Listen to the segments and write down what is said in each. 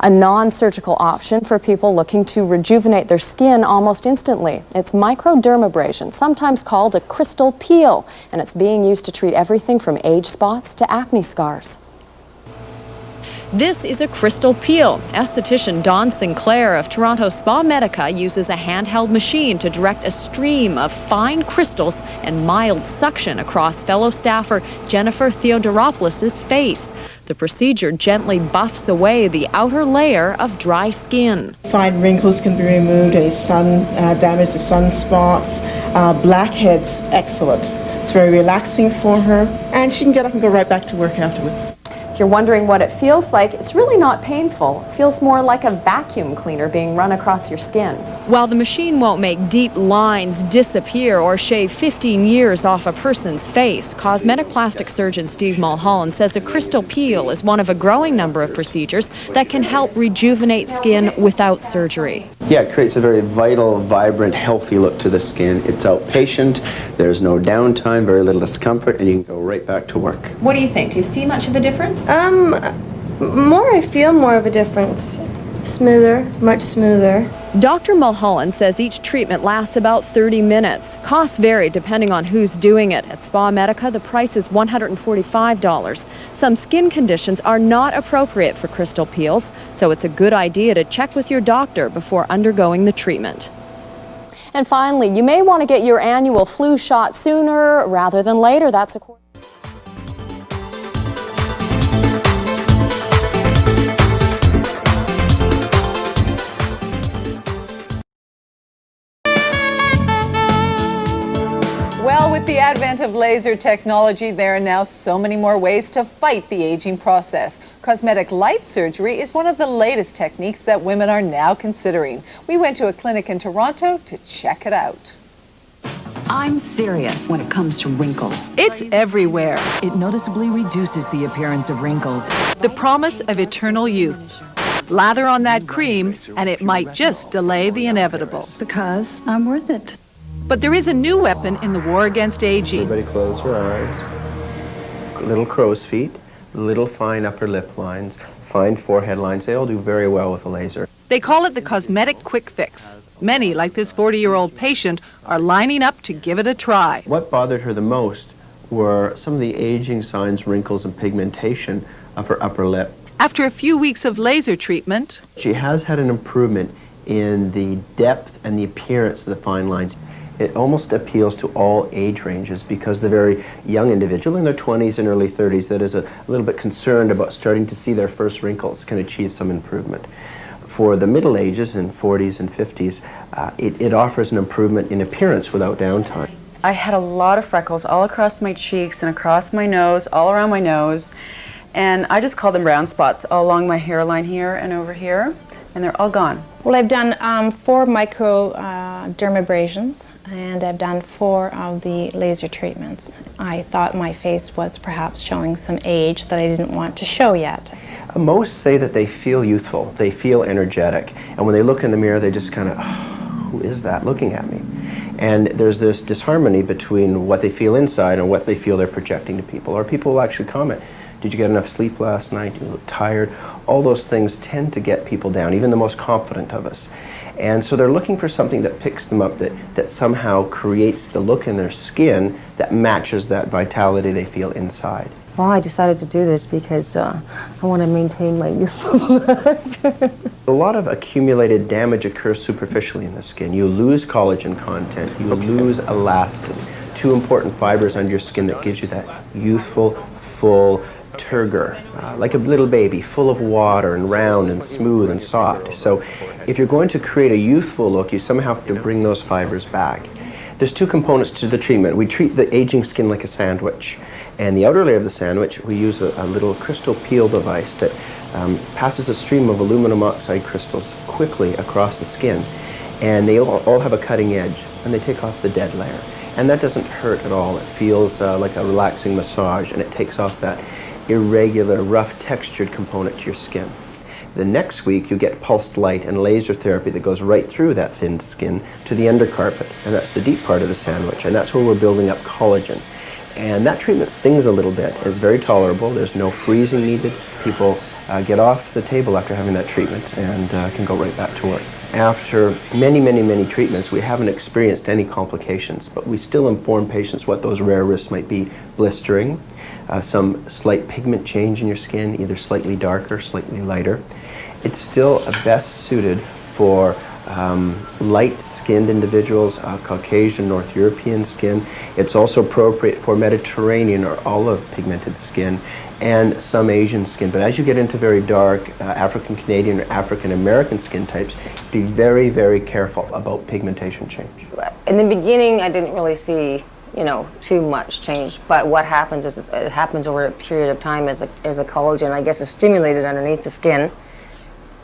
a non-surgical option for people looking to rejuvenate their skin almost instantly. It's microdermabrasion, sometimes called a crystal peel, and it's being used to treat everything from age spots to acne scars. This is a crystal peel. Esthetician Dawn Sinclair of Toronto's SpaMedica uses a handheld machine to direct a stream of fine crystals and mild suction across fellow staffer Jennifer Theodoropoulos' face. The procedure gently buffs away the outer layer of dry skin. Fine wrinkles can be removed, any sun damage, the sunspots, blackheads, excellent. It's very relaxing for her, and she can get up and go right back to work afterwards. If you're wondering what it feels like, it's really not painful. It feels more like a vacuum cleaner being run across your skin. While the machine won't make deep lines disappear or shave 15 years off a person's face, cosmetic plastic surgeon Steve Mulholland says a crystal peel is one of a growing number of procedures that can help rejuvenate skin without surgery. Yeah, it creates a very vital, vibrant, healthy look to the skin. It's outpatient, there's no downtime, very little discomfort, and you can go right back to work. What do you think? Do you see much of a difference? I feel more of a difference. Smoother, much smoother. Dr. Mulholland says each treatment lasts about 30 minutes. Costs vary depending on who's doing it. At SpaMedica, the price is $145. Some skin conditions are not appropriate for crystal peels, so it's a good idea to check with your doctor before undergoing the treatment. And finally, you may want to get your annual flu shot sooner rather than later. That's according Well, with the advent of laser technology, there are now so many more ways to fight the aging process. Cosmetic light surgery is one of the latest techniques that women are now considering. We went to a clinic in Toronto to check it out. I'm serious when it comes to wrinkles. It's everywhere. It noticeably reduces the appearance of wrinkles. The promise of eternal youth. Lather on that cream and it might just delay the inevitable. Because I'm worth it. But there is a new weapon in the war against aging. Everybody close your eyes. Little crow's feet, little fine upper lip lines, fine forehead lines. They all do very well with a laser. They call it the cosmetic quick fix. Many, like this 40-year-old patient, are lining up to give it a try. What bothered her the most were some of the aging signs, wrinkles, and pigmentation of her upper lip. After a few weeks of laser treatment, she has had an improvement in the depth and the appearance of the fine lines. It almost appeals to all age ranges because the very young individual in their 20s and early 30s that is a little bit concerned about starting to see their first wrinkles can achieve some improvement. For the middle ages in 40s and 50s, it offers an improvement in appearance without downtime. I had a lot of freckles all across my cheeks and across my nose, all around my nose, and I just call them brown spots all along my hairline here and over here, and they're all gone. Well, I've done 4 microdermabrasions, and I've done 4 of the laser treatments. I thought my face was perhaps showing some age that I didn't want to show yet. Most say that they feel youthful, they feel energetic, and when they look in the mirror they just kind of, oh, who is that looking at me? And there's this disharmony between what they feel inside and what they feel they're projecting to people. Or people will actually comment, did you get enough sleep last night? Do you look tired? All those things tend to get people down, even the most confident of us. And so they're looking for something that picks them up, that somehow creates the look in their skin that matches that vitality they feel inside. Well, I decided to do this because I want to maintain my youthful look. A lot of accumulated damage occurs superficially in the skin. You lose collagen content, you lose elastin, 2 important fibers under your skin that gives you that youthful, full turgor, like a little baby, full of water and round and smooth and soft. So if you're going to create a youthful look, you somehow have to bring those fibers back. There's 2 components to the treatment. We treat the aging skin like a sandwich. And the outer layer of the sandwich, we use a little crystal peel device that passes a stream of aluminum oxide crystals quickly across the skin. And they all have a cutting edge, and they take off the dead layer. And that doesn't hurt at all. It feels like a relaxing massage, and it takes off that irregular, rough, textured component to your skin. The next week, you get pulsed light and laser therapy that goes right through that thinned skin to the undercarpet, and that's the deep part of the sandwich, and that's where we're building up collagen. And that treatment stings a little bit. It's very tolerable. There's no freezing needed. People get off the table after having that treatment and can go right back to work. After many, many, many treatments, we haven't experienced any complications, but we still inform patients what those rare risks might be: blistering, some slight pigment change in your skin, either slightly darker, slightly lighter. It's still best suited for light-skinned individuals, Caucasian, North European skin. It's also appropriate for Mediterranean or olive-pigmented skin and some Asian skin. But as you get into very dark African Canadian or African American skin types, be very, very careful about pigmentation change. In the beginning, I didn't really see, you know, too much change, but what happens is it happens over a period of time as a collagen, I guess, is stimulated underneath the skin,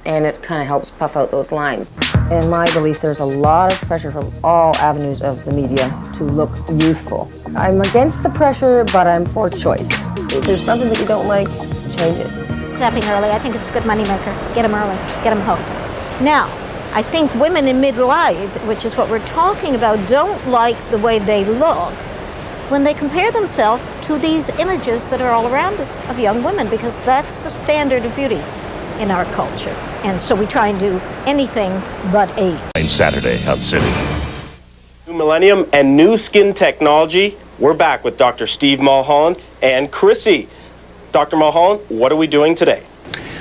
and it kind of helps puff out those lines. In my belief, there's a lot of pressure from all avenues of the media to look youthful. I'm against the pressure, but I'm for choice. If there's something that you don't like, change it. Zapping early, I think it's a good moneymaker. Get them early, get them hooked. Now, I think women in midlife, which is what we're talking about, don't like the way they look when they compare themselves to these images that are all around us of young women, because that's the standard of beauty in our culture. And so we try and do anything but age. Saturday on City. New millennium and new skin technology. We're back with Dr. Steve Mulholland and Chrissy. Dr. Mulholland, what are we doing today?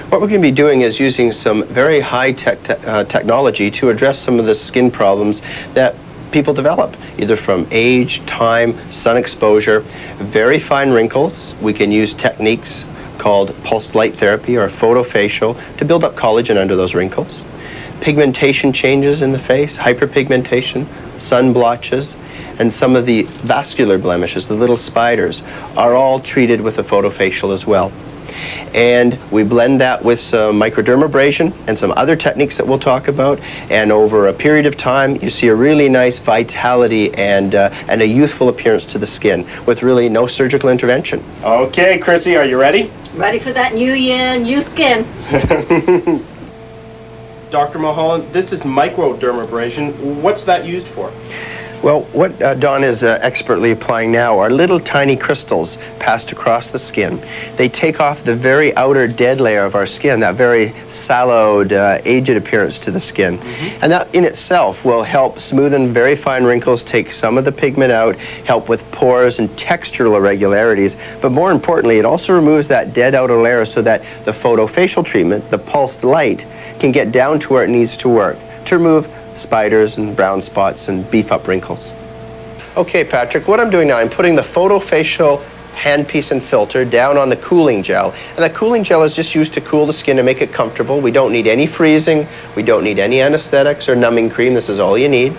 What we're going to be doing is using some very high-tech technology to address some of the skin problems that people develop, either from age, time, sun exposure, very fine wrinkles. We can use techniques called pulsed light therapy or photofacial to build up collagen under those wrinkles. Pigmentation changes in the face, hyperpigmentation, sun blotches, and some of the vascular blemishes, the little spiders, are all treated with a photofacial as well. And we blend that with some microdermabrasion and some other techniques that we'll talk about, and over a period of time you see a really nice vitality and a youthful appearance to the skin with really no surgical intervention. Okay, Chrissy, are you ready? Ready for that new year, new skin. Dr. Mulholland, this is microdermabrasion. What's that used for? Well, what Dawn is expertly applying now are little tiny crystals passed across the skin. They take off the very outer dead layer of our skin, that very sallowed, aged appearance to the skin. And that in itself will help smoothen very fine wrinkles, take some of the pigment out, help with pores and textural irregularities. But more importantly, it also removes that dead outer layer so that the photofacial treatment, the pulsed light, can get down to where it needs to work to remove spiders and brown spots and beef up wrinkles. Okay, Patrick, what I'm doing now, I'm putting the photofacial handpiece and filter down on the cooling gel. And that cooling gel is just used to cool the skin and make it comfortable. We don't need any freezing. We don't need any anesthetics or numbing cream. This is all you need.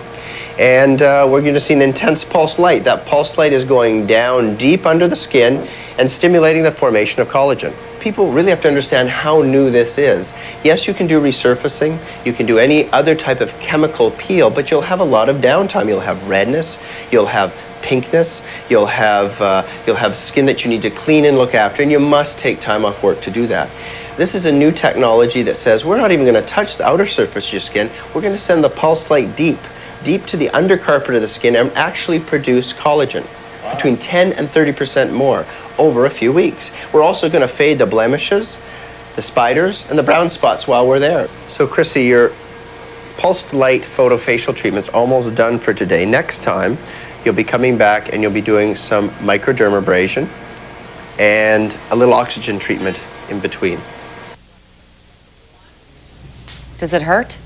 And we're going to see an intense pulse light. That pulse light is going down deep under the skin and stimulating the formation of collagen. People really have to understand how new this is. Yes, you can do resurfacing, you can do any other type of chemical peel, but you'll have a lot of downtime. You'll have redness, you'll have pinkness, you'll have skin that you need to clean and look after, and you must take time off work to do that. This is a new technology that says we're not even going to touch the outer surface of your skin, we're going to send the pulse light deep to the undercarpet of the skin and actually produce collagen, between 10 and 30% more over a few weeks. We're also going to fade the blemishes, the spiders, and the brown spots while we're there. So Chrissy, your pulsed light photofacial treatment's almost done for today. Next time, you'll be coming back and you'll be doing some microdermabrasion and a little oxygen treatment in between. Does it hurt?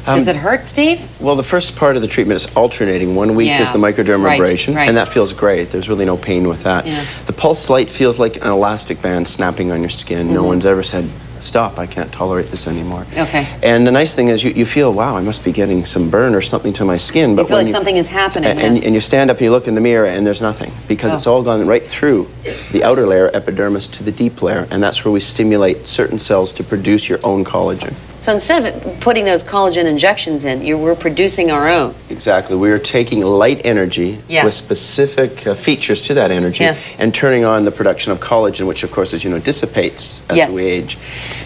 Does it hurt, Steve? Well, the first part of the treatment is alternating. 1 week is the microdermabrasion, and that feels great. There's really no pain with that. The pulse light feels like an elastic band snapping on your skin. No one's ever said, stop, I can't tolerate this anymore. Okay. And the nice thing is you feel, wow, I must be getting some burn or something to my skin. But you feel like something is happening. And you stand up and you look in the mirror and there's nothing, because it's all gone right through the outer layer, epidermis, to the deep layer, and that's where we stimulate certain cells to produce your own collagen. So instead of putting those collagen injections in, we're producing our own. Exactly. We are taking light energy with specific features to that energy and turning on the production of collagen, which of course, as you know, dissipates as we age.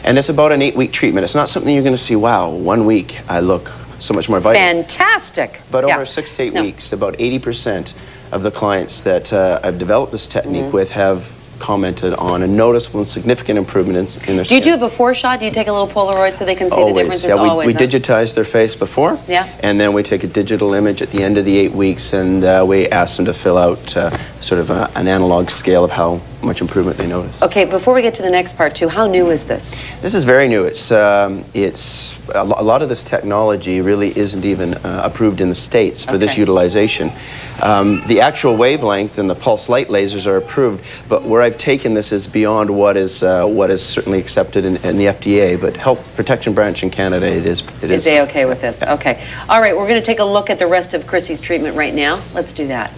And it's about an 8-week treatment. It's not something you're going to see, wow, 1 week I look so much more vital. Fantastic. But over 6 to 8 weeks, about 80% of the clients that I've developed this technique with have commented on a noticeable and significant improvement in their skin. Do you do a before shot? Do you take a little Polaroid so they can see the differences? Yeah, Always. We digitize their face before, and then we take a digital image at the end of the 8 weeks, and we ask them to fill out sort of an analog scale of how much improvement they notice. Okay, before we get to the next part too, how new is this? This is very new. It's a lot of this technology really isn't even approved in the States for this utilization. The actual wavelength and the pulse light lasers are approved, but where I've taken this is beyond what is certainly accepted in the FDA. But Health Protection Branch in Canada, it is. Is they okay with this? Okay. All right, we're going to take a look at the rest of Chrissy's treatment right now. Let's do that.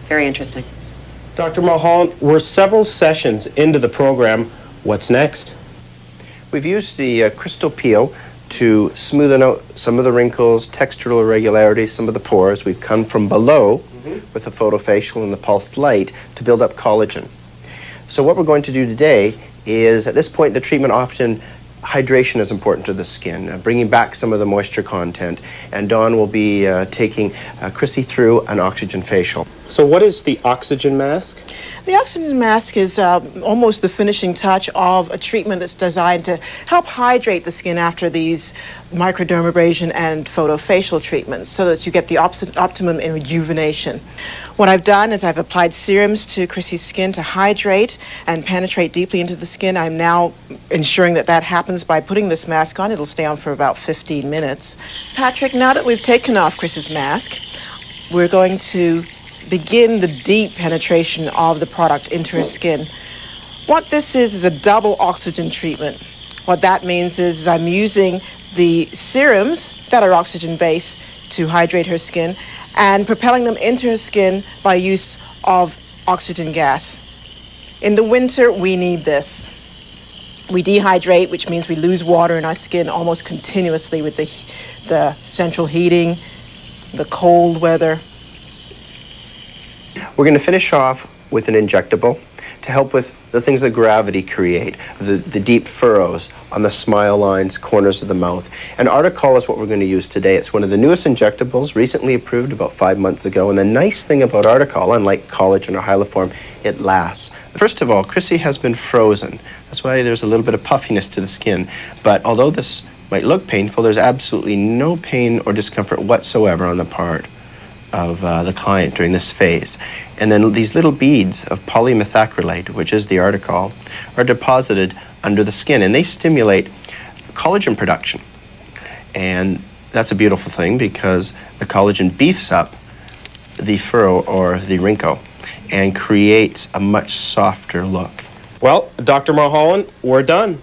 Very interesting. Dr. Mulholland, we're several sessions into the program. What's next? We've used the crystal peel to smoothen out some of the wrinkles, textural irregularities, some of the pores. We've come from below with the photofacial and the pulsed light to build up collagen. So what we're going to do today is, at this point in the treatment, often hydration is important to the skin, bringing back some of the moisture content. And Dawn will be taking Chrissy through an oxygen facial. So what is the oxygen mask? The oxygen mask is almost the finishing touch of a treatment that's designed to help hydrate the skin after these microdermabrasion and photofacial treatments so that you get the optimum in rejuvenation. What I've done is I've applied serums to Chrissy's skin to hydrate and penetrate deeply into the skin. I'm now ensuring that that happens by putting this mask on. It'll stay on for about 15 minutes. Patrick, now that we've taken off Chrissy's mask, we're going to begin the deep penetration of the product into her skin. What this is a double oxygen treatment. What that means is I'm using the serums that are oxygen-based to hydrate her skin and propelling them into her skin by use of oxygen gas. In the winter, we need this. We dehydrate, which means we lose water in our skin almost continuously with the central heating, the cold weather. We're going to finish off with an injectable to help with the things that gravity create, the deep furrows on the smile lines, corners of the mouth. And Articol is what we're going to use today. It's one of the newest injectables, recently approved about 5 months ago. And the nice thing about Articol, unlike collagen or Hyloform, it lasts. First of all, Chrissy has been frozen. That's why there's a little bit of puffiness to the skin. But although this might look painful, there's absolutely no pain or discomfort whatsoever on the part of the client during this phase. And then these little beads of polymethacrylate, which is the Articol, are deposited under the skin, and they stimulate collagen production. And that's a beautiful thing because the collagen beefs up the furrow or the wrinkle and creates a much softer look. Well, Dr. Mulholland, we're done.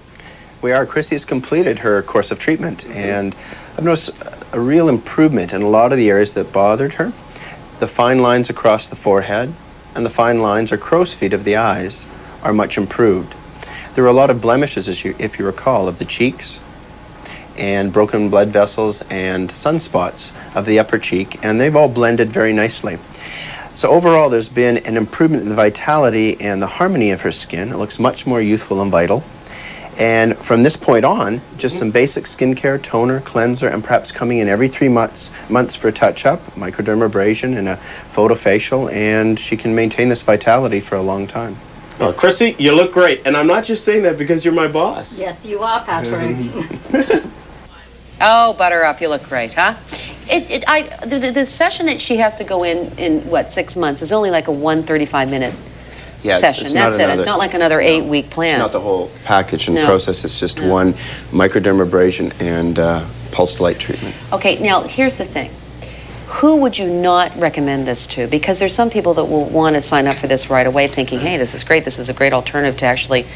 We are. Chrissy's completed her course of treatment, and I've noticed a real improvement in a lot of the areas that bothered her. The fine lines across the forehead and the fine lines or crow's feet of the eyes are much improved. There were a lot of blemishes, if you recall, of the cheeks and broken blood vessels and sunspots of the upper cheek, and they've all blended very nicely. So overall, there's been an improvement in the vitality and the harmony of her skin. It looks much more youthful and vital. And from this point on, just some basic skincare, toner, cleanser, and perhaps coming in every 3 months for a touch-up, microdermabrasion and a photofacial, and she can maintain this vitality for a long time. Oh, Chrissy, you look great. And I'm not just saying that because you're my boss. Yes, you are, Patrick. Oh, butter up, you look great, huh? The session that she has to go in what, 6 months is only like a 135-minute session. That's it. It's not like another 8-week plan. It's not the whole package and process. It's just one microdermabrasion and pulsed light treatment. Okay, now here's the thing. Who would you not recommend this to? Because there's some people that will want to sign up for this right away thinking, hey, this is great. This is a great alternative to actually,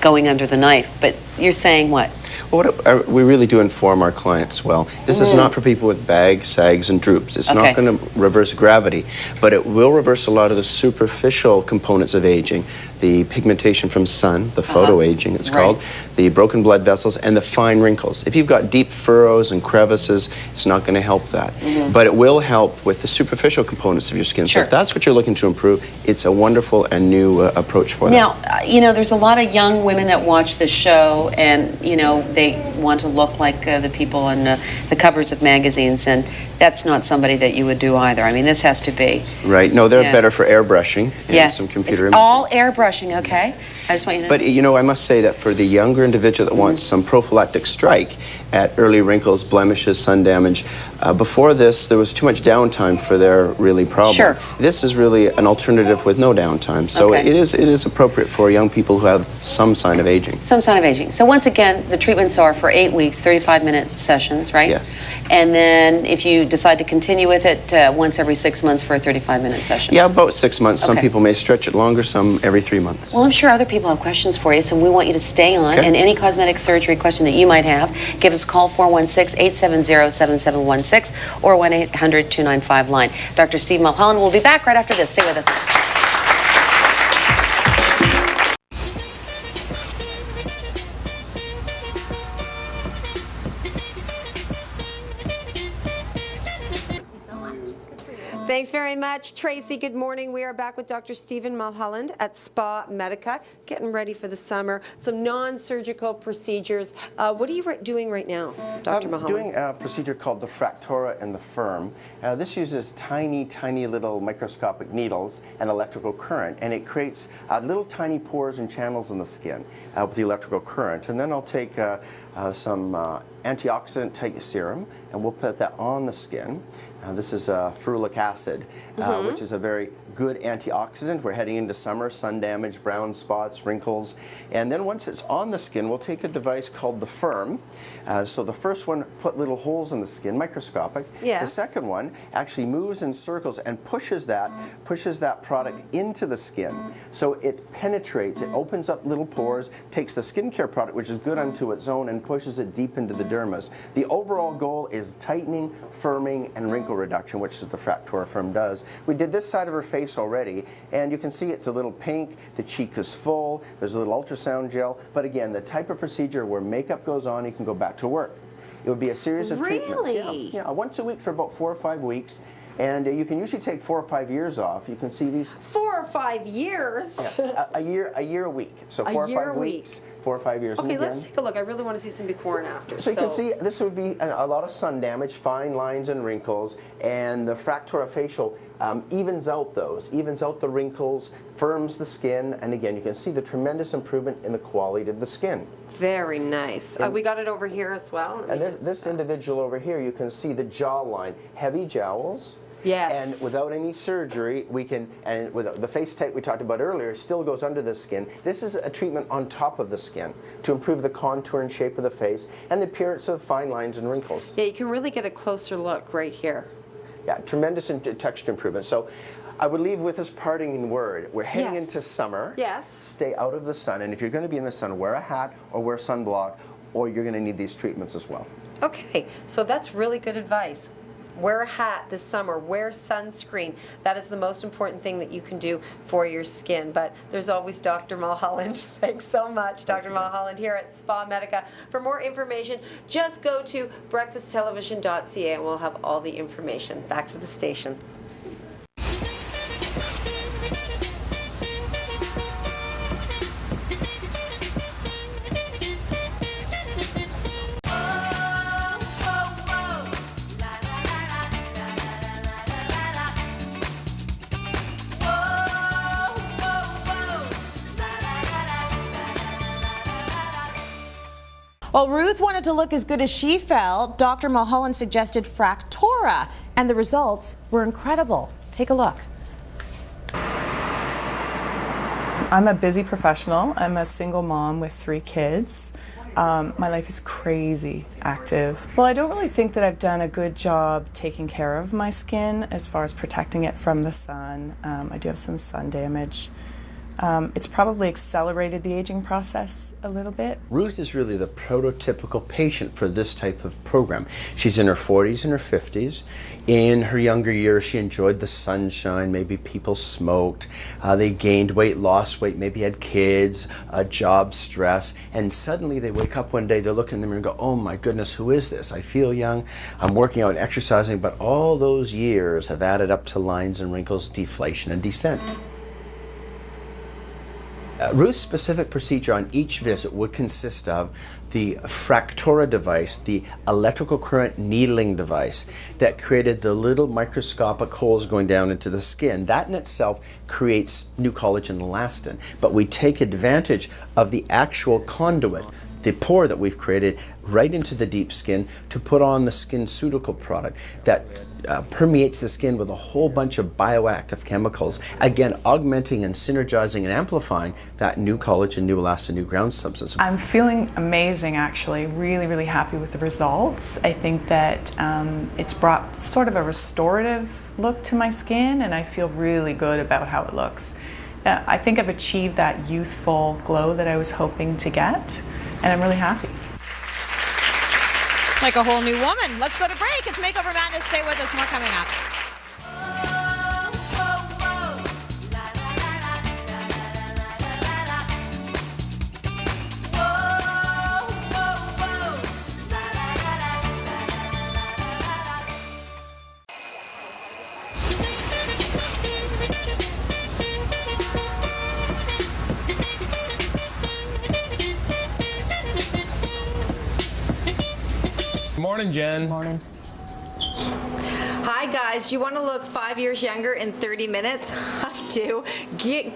going under the knife. But you're saying what? Well, we really do inform our clients well. This is not for people with bags, sags, and droops. It's not going to reverse gravity, but it will reverse a lot of the superficial components of aging. The pigmentation from sun, the photoaging it's called, the broken blood vessels, and the fine wrinkles. If you've got deep furrows and crevices, it's not going to help that. But it will help with the superficial components of your skin. So if that's what you're looking to improve, it's a wonderful and new approach for that. Now, there's a lot of young women that watch this show, and, they want to look like the people on the covers of magazines, and that's not somebody that you would do either. I mean, this has to be. Right. No, they're better for airbrushing and some computer it's imaging. all airbrushing, okay? I just want you to know. But, you know, I must say that for the younger individual that wants some prophylactic strike at early wrinkles, blemishes, sun damage, before this, there was too much downtime for their really problem. Sure. This is really an alternative with no downtime. So Okay. it is appropriate for young people who have some sign of aging. Some sign of aging. So once again, the treatments are for 8 weeks, 35-minute sessions, right? Yes. And then if you decide to continue with it, once every 6 months for a 35-minute session. Yeah, about 6 months. Some Okay. people may stretch it longer, some every 3 months. Well, I'm sure other people have questions for you, so we want you to stay on. Okay. And any cosmetic surgery question that you might have, give us a call, 416-870-7716 or 1-800-295-LINE. Dr. Steve Mulholland will be back right after this. Stay with us. Thanks very much, Tracy. Good morning. We are back with Dr. Stephen Mulholland at SpaMedica, getting ready for the summer. Some non-surgical procedures. What are you doing right now, Dr. Mulholland? I'm doing a procedure called the Fractora and the Firm. This uses tiny, tiny little microscopic needles and electrical current, and it creates little tiny pores and channels in the skin with the electrical current. And then I'll take some antioxidant type serum, and we'll put that on the skin. This is ferulic acid, which is a very good antioxidant. We're heading into summer, sun damage, brown spots, wrinkles. And then once it's on the skin, we'll take a device called the Firm. So the first one put little holes in the skin, microscopic. Yes. The second one actually moves in circles and pushes that product into the skin. So it penetrates, it opens up little pores, takes the skincare product, which is good unto its own, and pushes it deep into the dermis. The overall goal is tightening, firming, and wrinkle reduction, which is the Fractora Firm does. We did this side of her face already, and you can see it's a little pink, the cheek is full, there's a little ultrasound gel, but again, the type of procedure where makeup goes on, you can go back to work. It would be a series of treatments. Yeah, once a week for about 4 or 5 weeks. And you can usually take 4 or 5 years off. You can see these 4 or 5 years. Yeah, a year a week. So 4 or 5 weeks, 4 or 5 years. Okay, and again, let's take a look. I really want to see some before and after. So you can see this would be a lot of sun damage, fine lines and wrinkles, and the Fractora facial evens out those, evens out the wrinkles, firms the skin, and again, you can see the tremendous improvement in the quality of the skin. Very nice. We got it over here as well. And this individual over here, you can see the jawline, heavy jowls. Yes. And without any surgery, we can, and with the face type we talked about earlier, still goes under the skin. This is a treatment on top of the skin to improve the contour and shape of the face and the appearance of fine lines and wrinkles. Yeah, you can really get a closer look right here. Yeah, tremendous texture improvement. So I would leave with this parting word. We're heading into summer. Yes. Stay out of the sun, and if you're going to be in the sun, wear a hat or wear sunblock, or you're going to need these treatments as well. Okay, so that's really good advice. Wear a hat this summer, wear sunscreen. That is the most important thing that you can do for your skin. But there's always Dr. Mulholland. Thanks so much, Dr. Mulholland here at SpaMedica. For more information, just go to breakfasttelevision.ca and we'll have all the information. Back to the station. While Ruth wanted to look as good as she felt, Dr. Mulholland suggested Fractora, and the results were incredible. Take a look. I'm a busy professional. I'm a single mom with 3 kids. My life is crazy active. Well, I don't really think that I've done a good job taking care of my skin as far as protecting it from the sun. I do have some sun damage. It's probably accelerated the aging process a little bit. Ruth is really the prototypical patient for this type of program. She's in her 40s and her 50s. In her younger years, she enjoyed the sunshine. Maybe people smoked. They gained weight, lost weight, maybe had kids, job stress. And suddenly they wake up one day, they look in the mirror and go, oh my goodness, who is this? I feel young. I'm working out and exercising, but all those years have added up to lines and wrinkles, deflation and descent. Ruth's specific procedure on each visit would consist of the Fractora device, the electrical current needling device that created the little microscopic holes going down into the skin. That in itself creates new collagen and elastin. But we take advantage of the actual conduit, the pore that we've created right into the deep skin to put on the SkinCeutical product that permeates the skin with a whole bunch of bioactive chemicals, again augmenting and synergizing and amplifying that new collagen, new elastin, new ground substance. I'm feeling amazing actually, really happy with the results. I think that it's brought sort of a restorative look to my skin and I feel really good about how it looks. I think I've achieved that youthful glow that I was hoping to get. And I'm really happy. Like a whole new woman. Let's go to break. It's Makeover Madness. Stay with us. More coming up. Morning, Jen. Morning. Hi guys, do you want to look 5 years younger in 30 minutes? I do.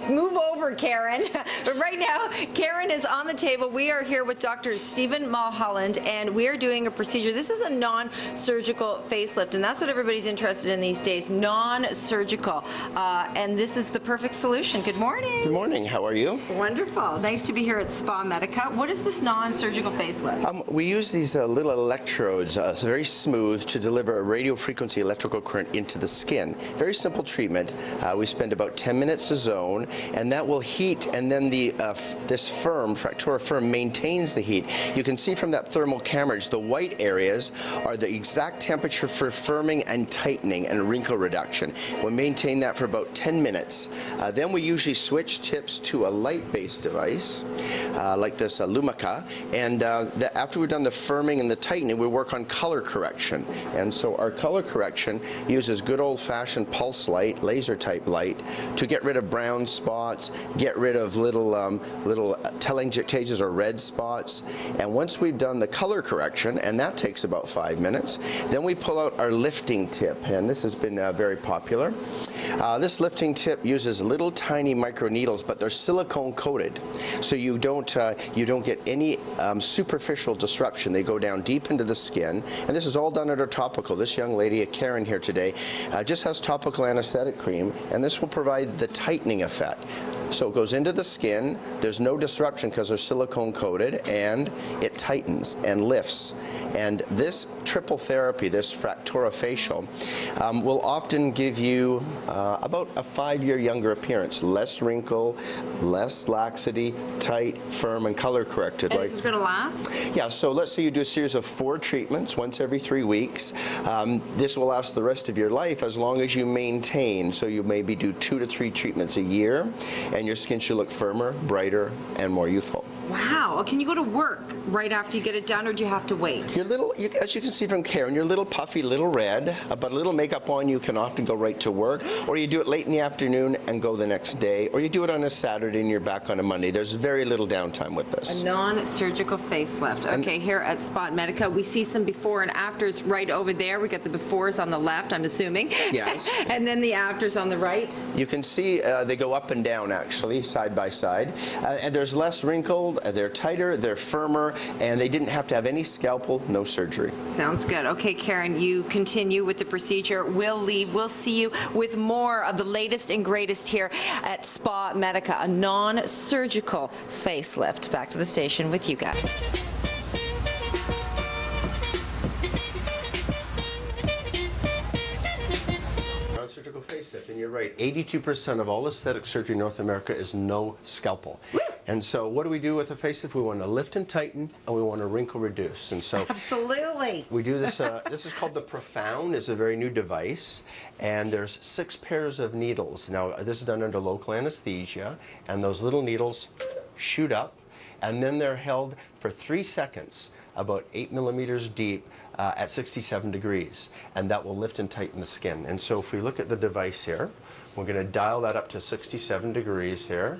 Move over, Karen. But right now, Karen is on the table. We are here with Dr. Stephen Mulholland, and we are doing a procedure. This is a non-surgical facelift, and that's what everybody's interested in these days, non-surgical. And this is the perfect solution. Good morning. Good morning. How are you? Wonderful. Nice to be here at SpaMedica. What is this non-surgical facelift? We use these little electrodes, very smooth, to deliver a radio frequency electrical current into the skin. Very simple treatment. We spend about 10 minutes a zone, and that will heat, and then this Fractora firm, maintains the heat. You can see from that thermal camera, the white areas are the exact temperature for firming and tightening and wrinkle reduction. We'll maintain that for about 10 minutes. Then we usually switch tips to a light-based device, like this Lumica, and after we've done the firming and the tightening, we work on color correction. And so our color correction uses good old-fashioned pulse light, laser-type light, to get rid of brown spots, get rid of little telangiectasias or red spots. And once we've done the color correction, and that takes about 5 minutes, then we pull out our lifting tip, and this has been very popular. This lifting tip uses little tiny microneedles, but they're silicone coated, so you don't get any superficial disruption. They go down deep into the skin, and this is all done under topical. This young lady, Karen here today, just has topical anesthetic cream, and this will provide the tightening effect. So it goes into the skin, there's no disruption because they're silicone coated, and it tightens and lifts. And this triple therapy, this Fractora facial, will often give you about a 5-year younger appearance. Less wrinkle, less laxity, tight, firm, and color corrected. And this is going to last? Yeah, so let's say you do a series of 4 treatments, once every 3 weeks. This will last the rest of your life as long as you maintain. So you maybe do 2 to 3 treatments a year, and your skin should look firmer, brighter, and more youthful. Wow. Can you go to work right after you get it done, or do you have to wait? You're little, as you can see from Karen, you're a little puffy, little red, but a little makeup on, you can often go right to work, or you do it late in the afternoon and go the next day, or you do it on a Saturday and you're back on a Monday. There's very little downtime with this. A non-surgical facelift. Okay, here at SpaMedica, we see some before and afters right over there. We got the befores on the left, I'm assuming. Yes. And then the afters on the right. You can see they go up and down, actually, side by side. And there's less wrinkle, they're tighter, they're firmer, and they didn't have to have any scalpel, no surgery. Sounds good. Okay, Karen, you continue with the procedure. We'll leave. We'll see you with more of the latest and greatest here at SpaMedica, a non-surgical facelift. Back to the station with you guys. Non-surgical facelift, and you're right, 82% of all aesthetic surgery in North America is no scalpel. Woo! And so what do we do with a facelift? We want to lift and tighten, and we want to wrinkle reduce. And so absolutely, we do this. This is called the Profound. It's a very new device, and there's 6 pairs of needles. Now this is done under local anesthesia, and those little needles shoot up, and then they're held for 3 seconds, about 8 millimeters deep, at 67 degrees, and that will lift and tighten the skin. And so if we look at the device here, we're going to dial that up to 67 degrees here,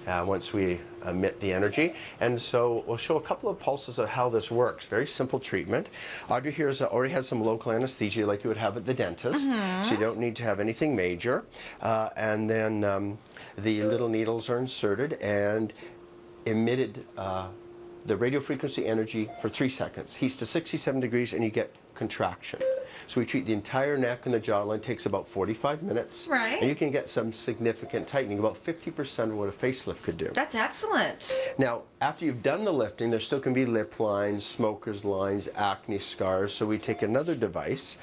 once we emit the energy. And so we'll show a couple of pulses of how this works. Very simple treatment. Audrey here already has some local anesthesia like you would have at the dentist, so you don't need to have anything major. And then the little needles are inserted and emitted the radio frequency energy for 3 seconds. Heats to 67 degrees and you get contraction. So we treat the entire neck and the jawline. Takes about 45 minutes. Right. And you can get some significant tightening, about 50% of what a facelift could do. That's excellent. Now, after you've done the lifting, there still can be lip lines, smoker's lines, acne scars. So we take another device.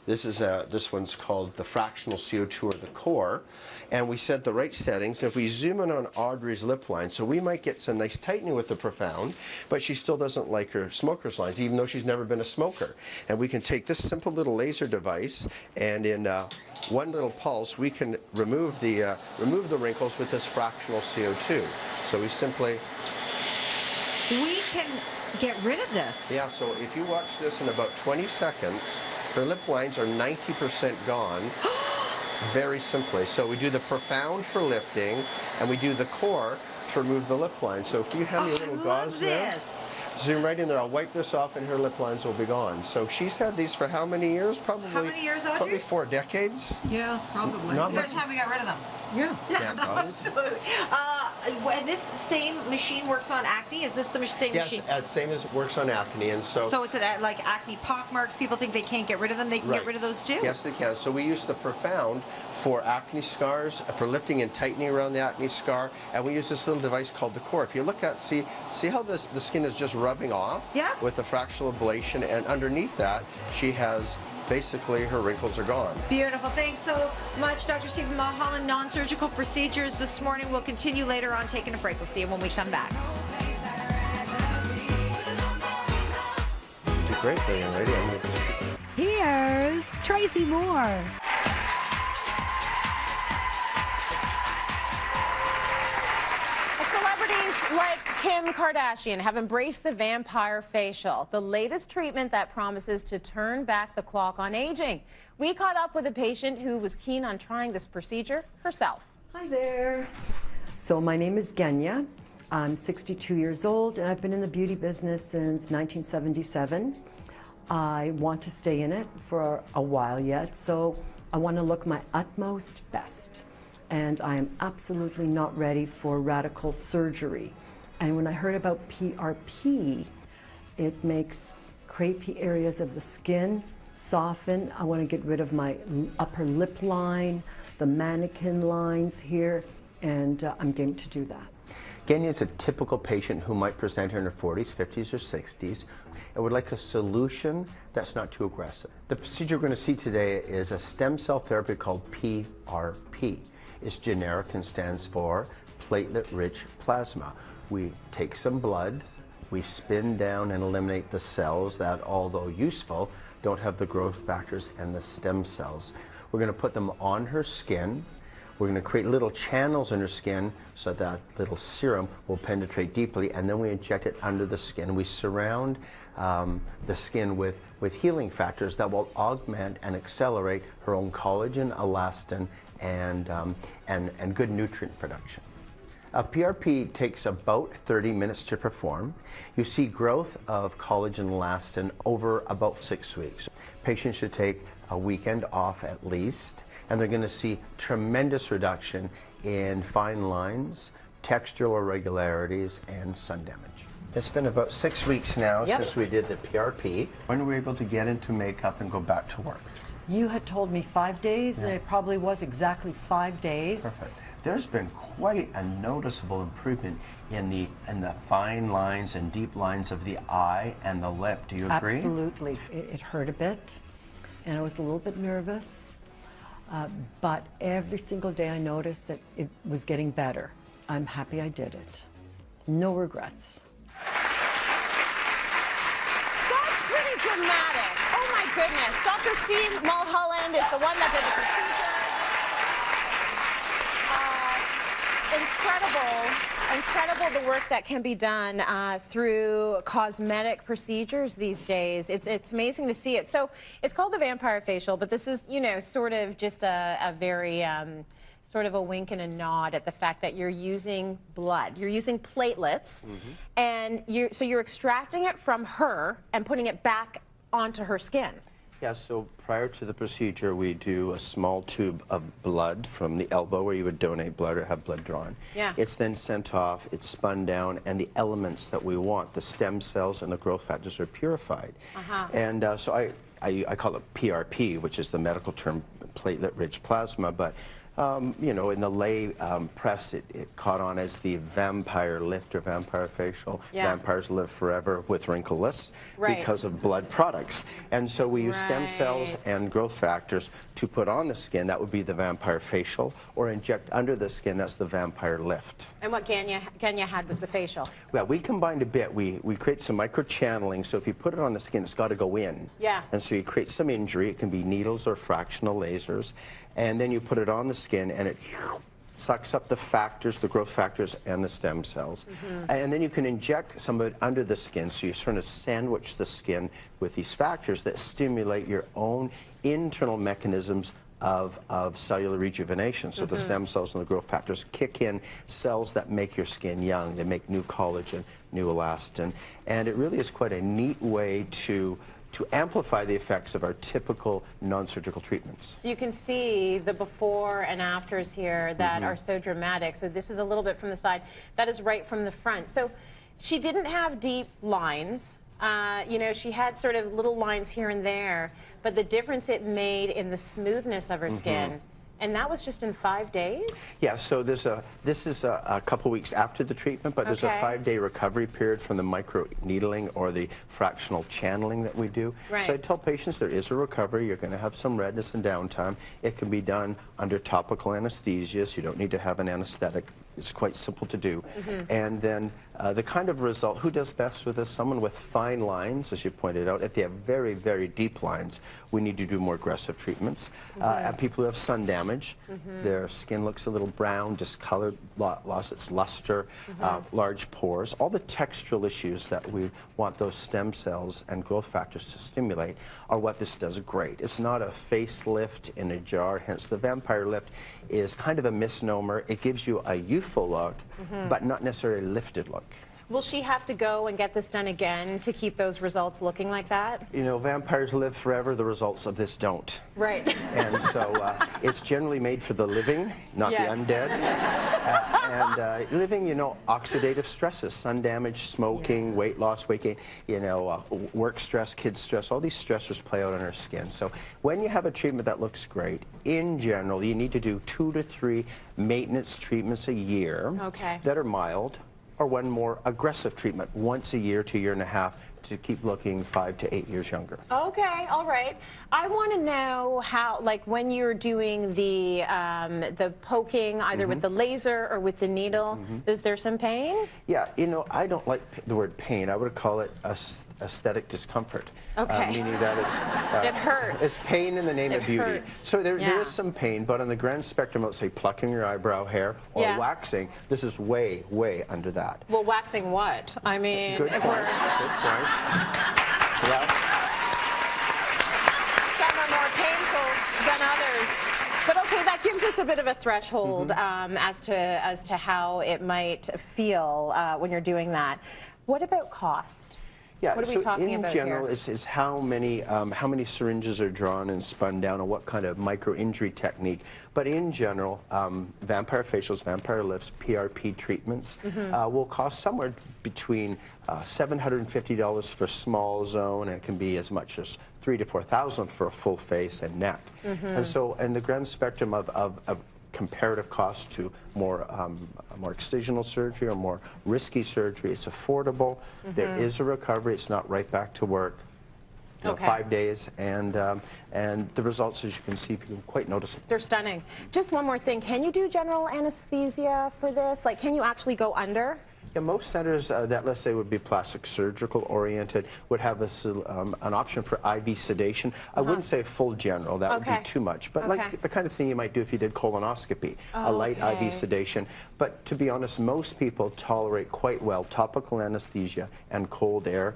This one's called the Fractional CO2 or the Core. And we set the right settings. If we zoom in on Audrey's lip line, so we might get some nice tightening with the Profound, but she still doesn't like her smoker's lines, even though she's never been a smoker. And we can take this simple little laser device, and in one little pulse, we can remove the wrinkles with this fractional CO2. So we simply... We can get rid of this. Yeah, so if you watch this in about 20 seconds, her lip lines are 90% gone. Very simply. So we do the Profound for lifting, and we do the Core to remove the lip line. So if you have your little gauze there, zoom right in there. I'll wipe this off and her lip lines will be gone. So she's had these for how many years? Probably. How many years, Audrey? Probably 4 decades. Yeah, probably. Not By the time we got rid of them. Yeah. Absolutely. And this same machine works on acne? Is this the same machine? Yes, same as works on acne. And so it's like acne pock marks. People think they can't get rid of them. They can get rid of those too? Yes, they can. So we use the Profound for acne scars, for lifting and tightening around the acne scar, and we use this little device called the Core. If you look at, see how the skin is just rubbing off with the fractional ablation, and underneath that, she has basically her wrinkles are gone. Beautiful. Thanks so much, Dr. Stephen Mulholland. Non-surgical procedures this morning. We'll continue later on. Taking a break. We'll see you when we come back. You did great there, young lady. I'm gonna just... Here's Tracy Moore. Like Kim Kardashian have embraced the vampire facial, the latest treatment that promises to turn back the clock on aging. We caught up with a patient who was keen on trying this procedure herself. Hi there. So my name is Genya. I'm 62 years old and I've been in the beauty business since 1977. I want to stay in it for a while yet, so I want to look my utmost best. And I am absolutely not ready for radical surgery. And when I heard about PRP, it makes crepey areas of the skin soften. I want to get rid of my upper lip line, the mannequin lines here, and I'm game to do that. Genya is a typical patient who might present in her 40s, 50s, or 60s and would like a solution that's not too aggressive. The procedure we're going to see today is a stem cell therapy called PRP. It's generic and stands for platelet-rich plasma. We take some blood, we spin down and eliminate the cells that, although useful, don't have the growth factors and the stem cells. We're going to put them on her skin. We're going to create little channels in her skin so that little serum will penetrate deeply, and then we inject it under the skin. We surround the skin with healing factors that will augment and accelerate her own collagen, elastin, and good nutrient production. PRP takes about 30 minutes to perform. You see growth of collagen and elastin over about 6 weeks. Patients should take a weekend off at least, and they're going to see tremendous reduction in fine lines, textural irregularities, and sun damage. It's been about 6 weeks now since we did the PRP. When were we able to get into makeup and go back to work? You had told me 5 days, and it probably was exactly 5 days. Perfect. There's been quite a noticeable improvement in the fine lines and deep lines of the eye and the lip. Do you agree? Absolutely. It hurt a bit, and I was a little bit nervous, but every single day I noticed that it was getting better. I'm happy I did it. No regrets. That's pretty dramatic. Oh my goodness. Dr. Steve Mulholland is the one that did the procedure. Incredible the work that can be done through cosmetic procedures these days. It's amazing to see it. So it's called the vampire facial, but this is, you know, sort of just a very sort of a wink and a nod at the fact that you're using blood. You're using platelets, and so you're extracting it from her and putting it back onto her skin. Yeah, so prior to the procedure, we do a small tube of blood from the elbow where you would donate blood or have blood drawn. Yeah. It's then sent off, it's spun down, and the elements that we want, the stem cells and the growth factors, are purified. And so I call it PRP, which is the medical term platelet-rich plasma, but you know, in the lay press, it caught on as the vampire lift or vampire facial. Vampires live forever with wrinkleless because of blood products. And so we use stem cells and growth factors to put on the skin. That would be the vampire facial, or inject under the skin. That's the vampire lift. And what Ganya had was the facial. Well, we combined a bit. We create some micro-channeling, so if you put it on the skin, it's got to go in. Yeah. And so you create some injury. It can be needles or fractional lasers. And then you put it on the skin, and it sucks up the factors, the growth factors, and the stem cells. And then you can inject some of it under the skin, so you sort of sandwich the skin with these factors that stimulate your own internal mechanisms of cellular rejuvenation. So the stem cells and the growth factors kick in cells that make your skin young. They make new collagen, new elastin. And it really is quite a neat way to amplify the effects of our typical non-surgical treatments. So you can see the before and afters here that are so dramatic. So this is a little bit from the side. That is right from the front. So she didn't have deep lines. You know, she had sort of little lines here and there, but the difference it made in the smoothness of her skin, and that was just in 5 days? Yeah, so this is a couple weeks after the treatment, but there's a 5-day recovery period from the microneedling or the fractional channeling that we do. So I tell patients there is a recovery. You're going to have some redness and downtime. It can be done under topical anesthesia, so you don't need to have an anesthetic. It's quite simple to do. And then the kind of result, who does best with this? Someone with fine lines, as you pointed out. If they have very, very deep lines, we need to do more aggressive treatments. And people who have sun damage, their skin looks a little brown, discolored, lost its luster, large pores, all the textural issues that we want those stem cells and growth factors to stimulate are what this does great. It's not a facelift in a jar, hence the vampire lift is kind of a misnomer. It gives you a youthful look, but not necessarily a lifted look. Will she have to go and get this done again to keep those results looking like that? You know, vampires live forever. The results of this don't. Right. And so it's generally made for the living, not the undead. And living, you know, oxidative stresses, sun damage, smoking, weight loss, weight gain, you know, work stress, kids stress, all these stressors play out on our skin. So when you have a treatment that looks great, in general, you need to do 2 to 3 maintenance treatments a year that are mild, or one more aggressive treatment once a year to 1.5 years to keep looking 5 to 8 years younger. Okay, all right. I want to know how, like, when you're doing the poking, either with the laser or with the needle, is there some pain? Yeah, you know, I don't like the word pain. I would call it aesthetic discomfort. Meaning that it's... it hurts. It's pain in the name of beauty. Hurts. So there is some pain, but on the grand spectrum, let's say plucking your eyebrow hair or waxing, this is way, way under that. Well, waxing what? I mean, Good if point. we're... Good point. Yes. Some are more painful than others. But okay, that gives us a bit of a threshold as to how it might feel when you're doing that. What about cost? Yeah, what are so we talking in about general, here? is how many syringes are drawn and spun down, and what kind of micro-injury technique. But in general, vampire facials, vampire lifts, PRP treatments will cost somewhere between $750 for small zone, and it can be as much as $3,000 to $4,000 for a full face and neck. And so, in the grand spectrum of comparative cost to more excisional surgery or more risky surgery, it's affordable. There is a recovery. It's not right back to work. You know, 5 days, and the results, as you can see, become quite noticeable. They're stunning. Just one more thing. Can you do general anesthesia for this? Like, can you actually go under? Yeah, most centers that, let's say, would be plastic surgical oriented would have an option for IV sedation. I wouldn't say full general, that would be too much, but like the kind of thing you might do if you did colonoscopy, a light IV sedation. But to be honest, most people tolerate quite well topical anesthesia and cold air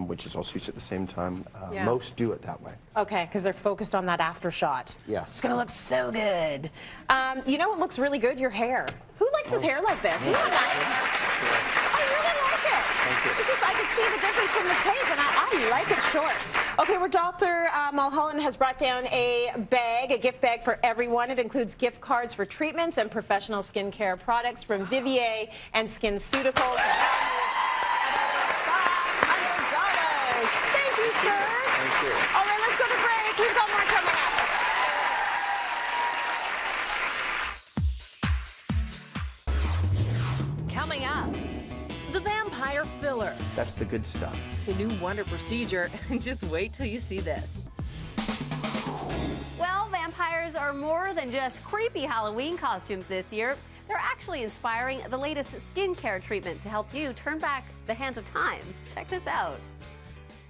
which is also used at the same time. Yeah. Most do it that way. Okay, because they're focused on that after shot. Yes. It's gonna look so good. You know what looks really good? Your hair. Who likes his hair like this? Isn't that nice? I really like it. Thank you. It's just I can see the difference from the tape, and I like it short. Okay, well, Dr. Mulholland has brought down a gift bag for everyone. It includes gift cards for treatments and professional skincare products from Vivier and SkinCeuticals. Thank you, sir. Thank you. All right, let's go to break. We've got more coming up. Coming up, the vampire filler. That's the good stuff. It's a new wonder procedure. Just wait till you see this. Well, vampires are more than just creepy Halloween costumes this year. They're actually inspiring the latest skincare treatment to help you turn back the hands of time. Check this out.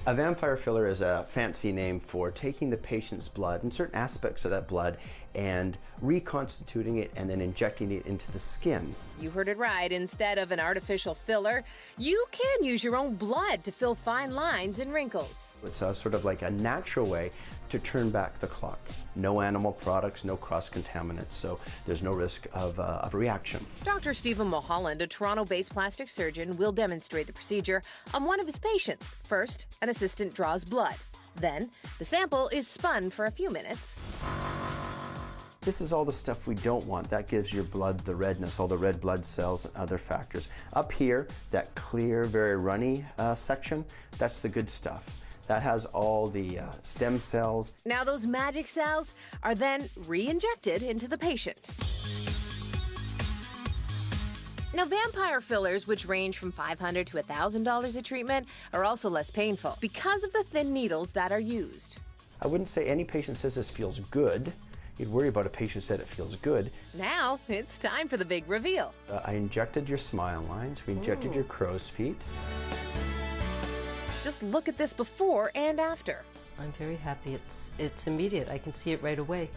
A vampire filler is a fancy name for taking the patient's blood and certain aspects of that blood and reconstituting it and then injecting it into the skin. You heard it right. Instead of an artificial filler, you can use your own blood to fill fine lines and wrinkles. It's sort of like a natural way to turn back the clock. No animal products, no cross-contaminants, so there's no risk of a reaction. Dr. Stephen Mulholland, a Toronto-based plastic surgeon, will demonstrate the procedure on one of his patients. First, an assistant draws blood. Then, the sample is spun for a few minutes. This is all the stuff we don't want. That gives your blood the redness, all the red blood cells and other factors. Up here, that clear, very runny section, that's the good stuff. That has all the stem cells. Now those magic cells are then re-injected into the patient. Now, vampire fillers, which range from $500 to $1,000 a treatment, are also less painful because of the thin needles that are used. I wouldn't say any patient says this feels good. You'd worry about a patient said it feels good. Now, it's time for the big reveal. I injected your smile lines. We injected your crow's feet. Just look at this before and after. I'm very happy. It's immediate. I can see it right away.